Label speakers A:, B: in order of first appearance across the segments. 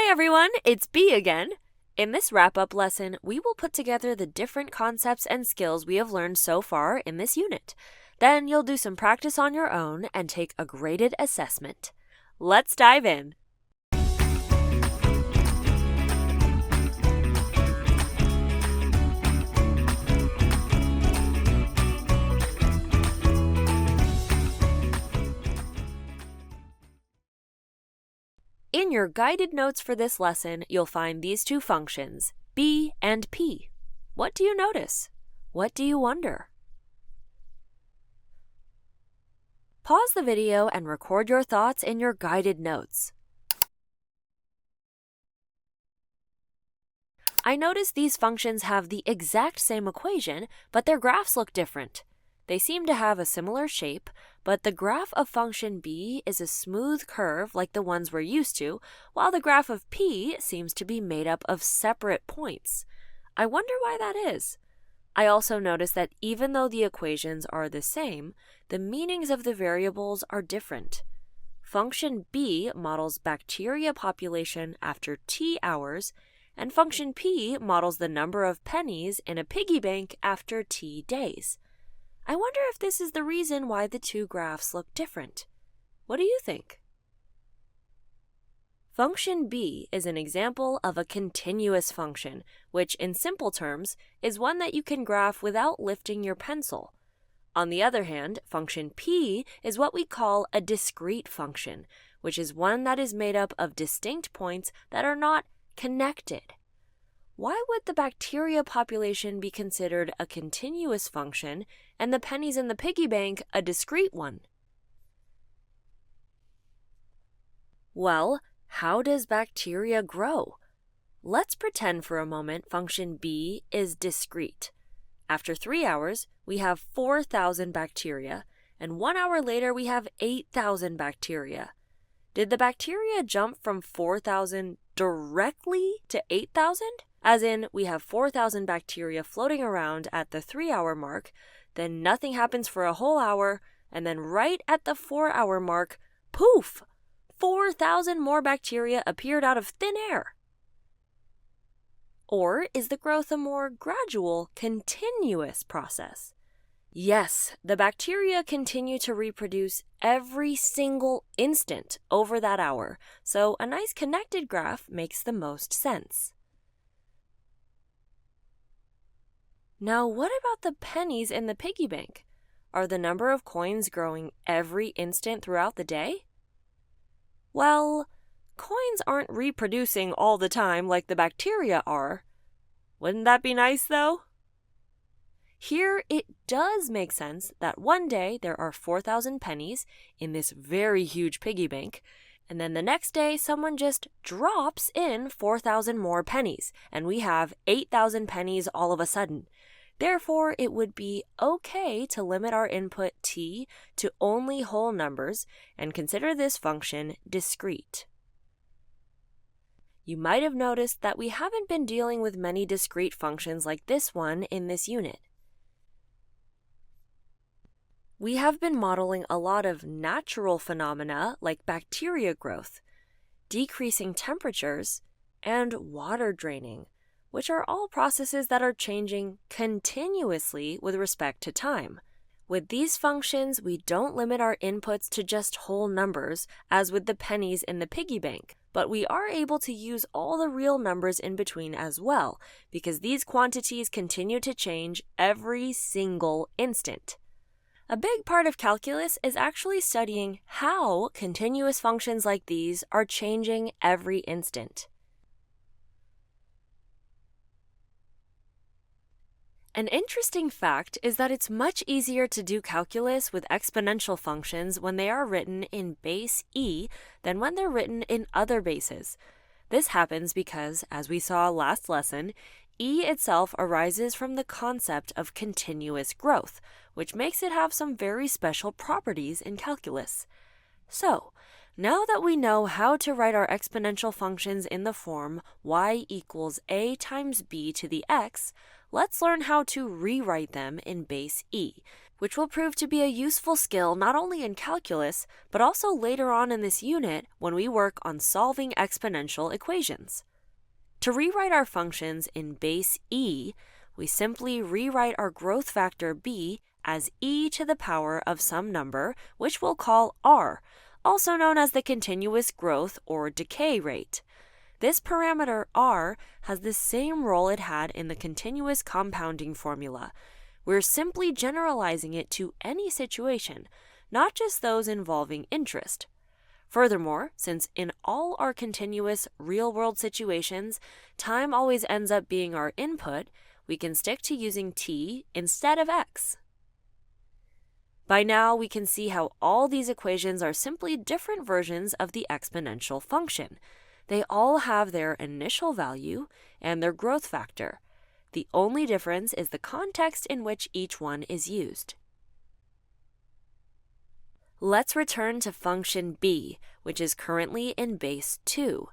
A: Hi everyone, it's B again. In this wrap-up lesson, we will put together the different concepts and skills we have learned so far in this unit. Then you'll do some practice on your own and take a graded assessment. Let's dive in. In your guided notes for this lesson, you'll find these two functions, b and p. What do you notice? What do you wonder? Pause the video and record your thoughts in your guided notes. I notice these functions have the exact same equation, but their graphs look different. They seem to have a similar shape, but the graph of function b is a smooth curve like the ones we're used to, while the graph of p seems to be made up of separate points. I wonder why that is. I also notice that even though the equations are the same, the meanings of the variables are different. Function b models bacteria population after t hours, and function p models the number of pennies in a piggy bank after t days. I wonder if this is the reason why the two graphs look different. What do you think? Function b is an example of a continuous function, which in simple terms is one that you can graph without lifting your pencil. On the other hand, function p is what we call a discrete function, which is one that is made up of distinct points that are not connected. Why would the bacteria population be considered a continuous function and the pennies in the piggy bank a discrete one? Well, how does bacteria grow? Let's pretend for a moment function b is discrete. After 3 hours, we have 4,000 bacteria, and 1 hour later we have 8,000 bacteria. Did the bacteria jump from 4,000 directly to 8,000? As in, we have 4,000 bacteria floating around at the 3-hour mark, then nothing happens for a whole hour, and then right at the 4-hour mark, poof! 4,000 more bacteria appeared out of thin air. Or is the growth a more gradual, continuous process? Yes, the bacteria continue to reproduce every single instant over that hour, so a nice connected graph makes the most sense. Now, what about the pennies in the piggy bank? Are the number of coins growing every instant throughout the day? Well, coins aren't reproducing all the time like the bacteria are. Wouldn't that be nice, though? Here, it does make sense that one day there are 4,000 pennies in this very huge piggy bank, and then the next day someone just drops in 4,000 more pennies, and we have 8,000 pennies all of a sudden. Therefore, it would be okay to limit our input t to only whole numbers and consider this function discrete. You might have noticed that we haven't been dealing with many discrete functions like this one in this unit. We have been modeling a lot of natural phenomena like bacteria growth, decreasing temperatures, and water draining, which are all processes that are changing continuously with respect to time. With these functions, we don't limit our inputs to just whole numbers, as with the pennies in the piggy bank, but we are able to use all the real numbers in between as well, because these quantities continue to change every single instant. A big part of calculus is actually studying how continuous functions like these are changing every instant. An interesting fact is that it's much easier to do calculus with exponential functions when they are written in base e than when they're written in other bases. This happens because, as we saw last lesson, e itself arises from the concept of continuous growth, which makes it have some very special properties in calculus. So, now that we know how to write our exponential functions in the form y equals a times b to the x, let's learn how to rewrite them in base e, which will prove to be a useful skill not only in calculus, but also later on in this unit when we work on solving exponential equations. To rewrite our functions in base e, we simply rewrite our growth factor b as e to the power of some number, which we'll call r, also known as the continuous growth or decay rate. This parameter r has the same role it had in the continuous compounding formula. We're simply generalizing it to any situation, not just those involving interest. Furthermore, since in all our continuous real-world situations, time always ends up being our input, we can stick to using t instead of x. By now, we can see how all these equations are simply different versions of the exponential function. They all have their initial value and their growth factor. The only difference is the context in which each one is used. Let's return to function b, which is currently in base 2.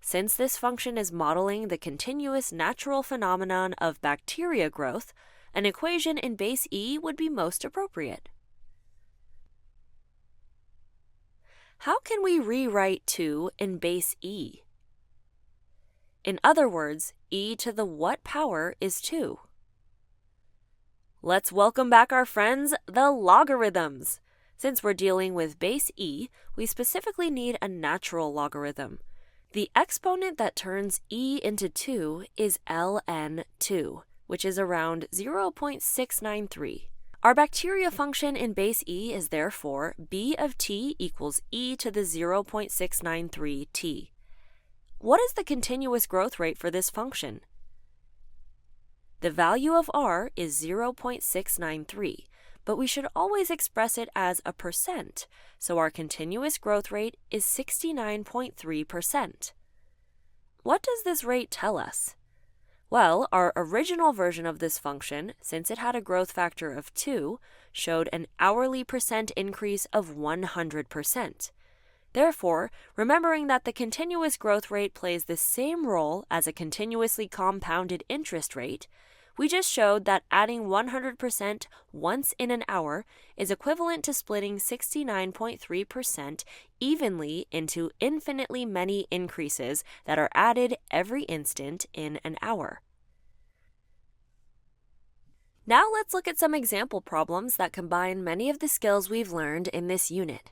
A: Since this function is modeling the continuous natural phenomenon of bacteria growth, an equation in base e would be most appropriate. How can we rewrite 2 in base e? In other words, e to the what power is 2? Let's welcome back our friends, the logarithms. Since we're dealing with base e, we specifically need a natural logarithm. The exponent that turns e into 2 is ln2, which is around 0.693. Our bacteria function in base e is therefore b of t equals e to the 0.693 t. What is the continuous growth rate for this function? The value of r is 0.693, but we should always express it as a percent, so our continuous growth rate is 69.3%. What does this rate tell us? Well, our original version of this function, since it had a growth factor of 2, showed an hourly percent increase of 100%. Therefore, remembering that the continuous growth rate plays the same role as a continuously compounded interest rate, we just showed that adding 100% once in an hour is equivalent to splitting 69.3% evenly into infinitely many increases that are added every instant in an hour. Now let's look at some example problems that combine many of the skills we've learned in this unit.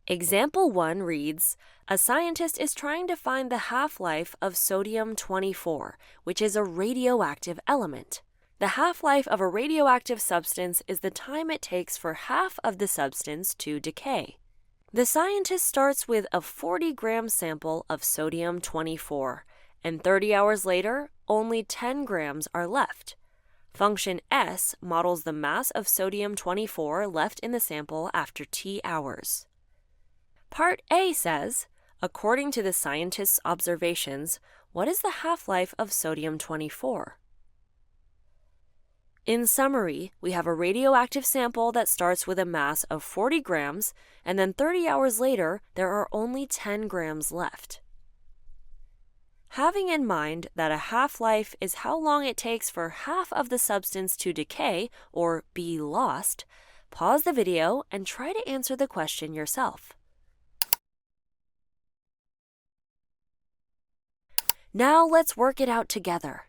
A: Example 1 reads, a scientist is trying to find the half-life of sodium-24, which is a radioactive element. The half-life of a radioactive substance is the time it takes for half of the substance to decay. The scientist starts with a 40-gram sample of sodium-24, and 30 hours later, only 10 grams are left. Function S models the mass of sodium-24 left in the sample after T hours. Part A says, according to the scientist's observations, what is the half-life of sodium-24? In summary, we have a radioactive sample that starts with a mass of 40 grams, and then 30 hours later, there are only 10 grams left. Having in mind that a half-life is how long it takes for half of the substance to decay or be lost, pause the video and try to answer the question yourself. Now let's work it out together.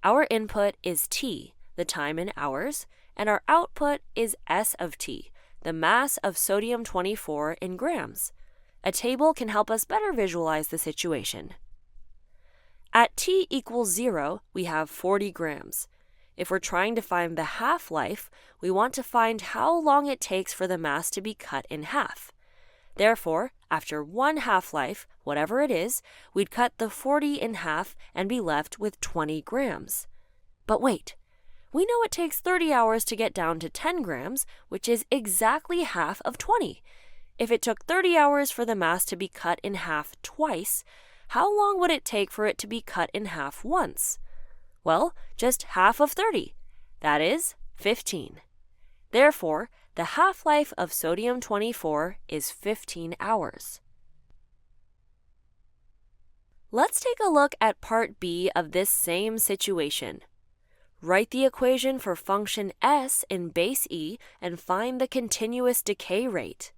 A: Our input is T, the time in hours, and our output is S of T, the mass of sodium-24 in grams. A table can help us better visualize the situation. At T equals 0, we have 40 grams. If we're trying to find the half-life, we want to find how long it takes for the mass to be cut in half. Therefore, after one half-life, whatever it is, we'd cut the 40 in half and be left with 20 grams. But wait, we know it takes 30 hours to get down to 10 grams, which is exactly half of 20. If it took 30 hours for the mass to be cut in half twice, how long would it take for it to be cut in half once? Well, just half of 30. That is 15. Therefore, the half-life of sodium-24 is 15 hours. Let's take a look at part B of this same situation. Write the equation for function s in base e and find the continuous decay rate.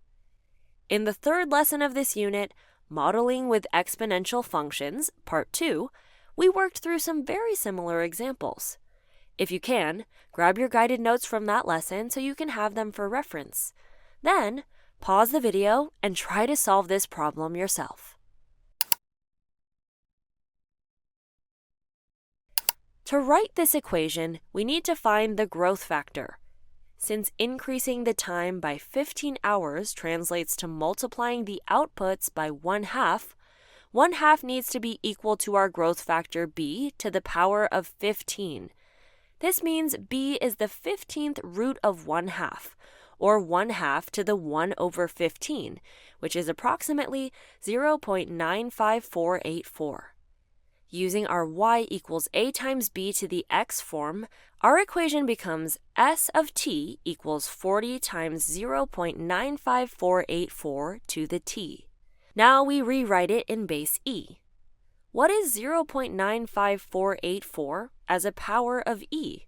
A: In the third lesson of this unit, Modeling with Exponential Functions, Part 2, we worked through some very similar examples. If you can, grab your guided notes from that lesson so you can have them for reference. Then, pause the video and try to solve this problem yourself. To write this equation, we need to find the growth factor. Since increasing the time by 15 hours translates to multiplying the outputs by 1/2, 1/2 needs to be equal to our growth factor b to the power of 15. This means b is the 15th root of 1/2, or 1/2 to the 1 over 15, which is approximately 0.95484. Using our y equals a times b to the x form, our equation becomes s of t equals 40 times 0.95484 to the t. Now we rewrite it in base e. What is 0.95484 as a power of e?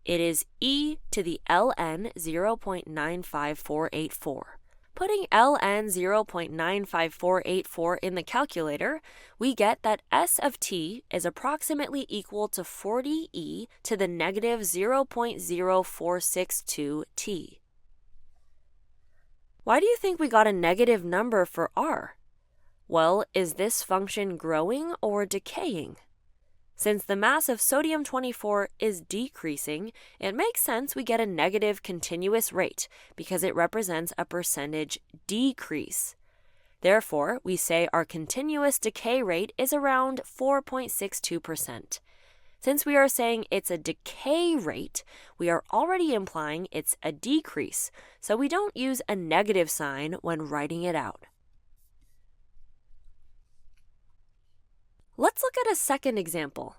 A: It is e to the ln 0.95484. Putting ln 0.95484 in the calculator, we get that s of t is approximately equal to 40e to the negative 0.0462 t. Why do you think we got a negative number for r? Well, is this function growing or decaying? Since the mass of sodium-24 is decreasing, it makes sense we get a negative continuous rate because it represents a percentage decrease. Therefore, we say our continuous decay rate is around 4.62%. Since we are saying it's a decay rate, we are already implying it's a decrease, so we don't use a negative sign when writing it out. Let's look at a second example.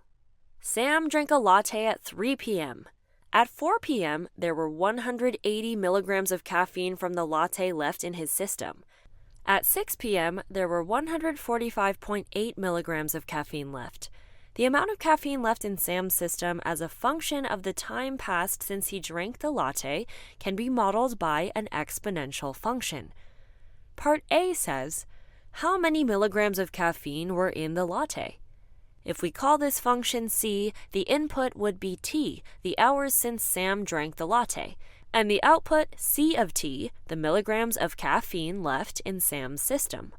A: Sam drank a latte at 3 p.m. At 4 p.m., there were 180 milligrams of caffeine from the latte left in his system. At 6 p.m., there were 145.8 milligrams of caffeine left. The amount of caffeine left in Sam's system as a function of the time passed since he drank the latte can be modeled by an exponential function. Part A says, how many milligrams of caffeine were in the latte? If we call this function c, the input would be t, the hours since Sam drank the latte, and the output c of t, the milligrams of caffeine left in Sam's system.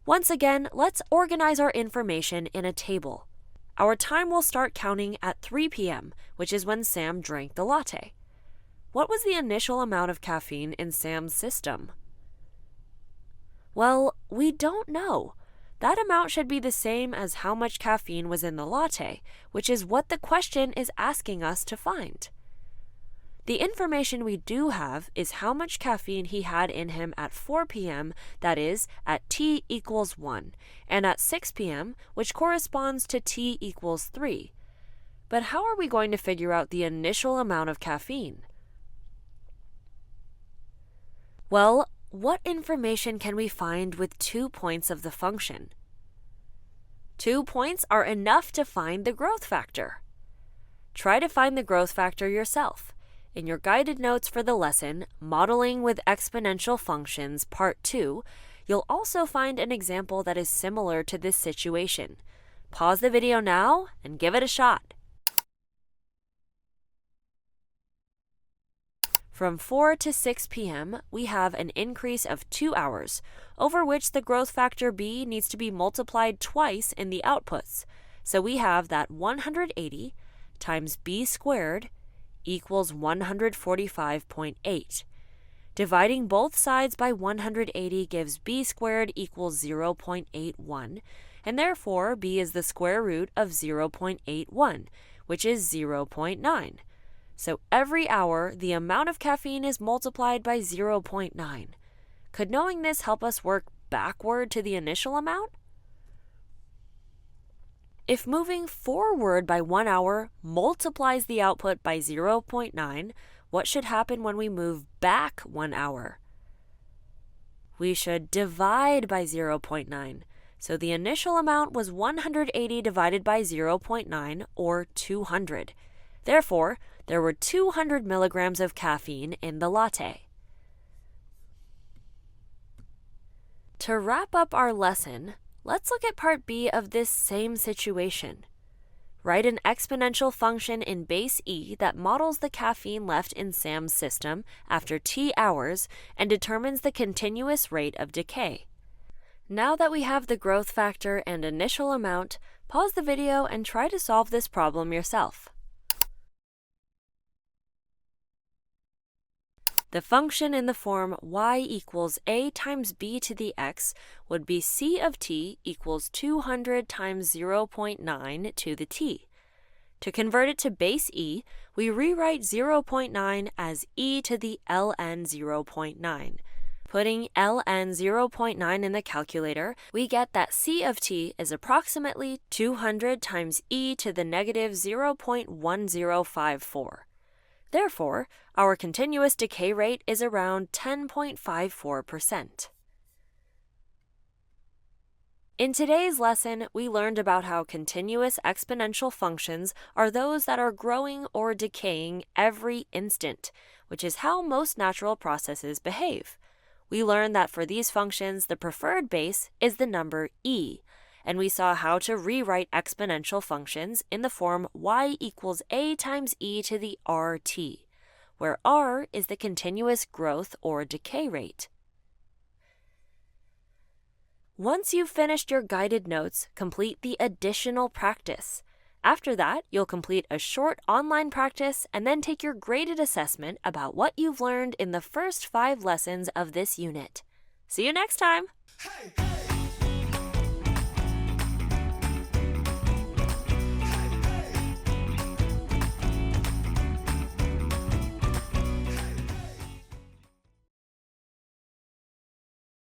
A: Once again, let's organize our information in a table. Our time will start counting at 3 p.m., which is when Sam drank the latte. What was the initial amount of caffeine in Sam's system? Well, we don't know. That amount should be the same as how much caffeine was in the latte, which is what the question is asking us to find. The information we do have is how much caffeine he had in him at 4 p.m., that is, at t equals 1, and at 6 p.m., which corresponds to t equals 3. But how are we going to figure out the initial amount of caffeine? Well, what information can we find with 2 points of the function? 2 points are enough to find the growth factor. Try to find the growth factor yourself. In your guided notes for the lesson, Modeling with Exponential Functions, Part 2, you'll also find an example that is similar to this situation. Pause the video now and give it a shot. From 4 to 6 p.m., we have an increase of 2 hours, over which the growth factor b needs to be multiplied twice in the outputs. So we have that 180 times b squared equals 145.8. Dividing both sides by 180 gives b squared equals 0.81, and therefore b is the square root of 0.81, which is 0.9. So every hour, the amount of caffeine is multiplied by 0.9. Could knowing this help us work backward to the initial amount? If moving forward by 1 hour multiplies the output by 0.9, what should happen when we move back 1 hour? We should divide by 0.9. So the initial amount was 180 divided by 0.9, or 200. Therefore, there were 200 milligrams of caffeine in the latte. To wrap up our lesson, let's look at part B of this same situation. Write an exponential function in base E that models the caffeine left in Sam's system after T hours and determines the continuous rate of decay. Now that we have the growth factor and initial amount, pause the video and try to solve this problem yourself. The function in the form y equals a times b to the x would be c of t equals 200 times 0.9 to the t. To convert it to base e, we rewrite 0.9 as e to the ln 0.9. Putting ln 0.9 in the calculator, we get that c of t is approximately 200 times e to the negative 0.1054. Therefore, our continuous decay rate is around 10.54%. In today's lesson, we learned about how continuous exponential functions are those that are growing or decaying every instant, which is how most natural processes behave. We learned that for these functions, the preferred base is the number e, and we saw how to rewrite exponential functions in the form y equals a times e to the rt, where r is the continuous growth or decay rate. Once you've finished your guided notes, complete the additional practice. After that, you'll complete a short online practice and then take your graded assessment about what you've learned in the first 5 lessons of this unit. See you next time!
B: Hey, hey.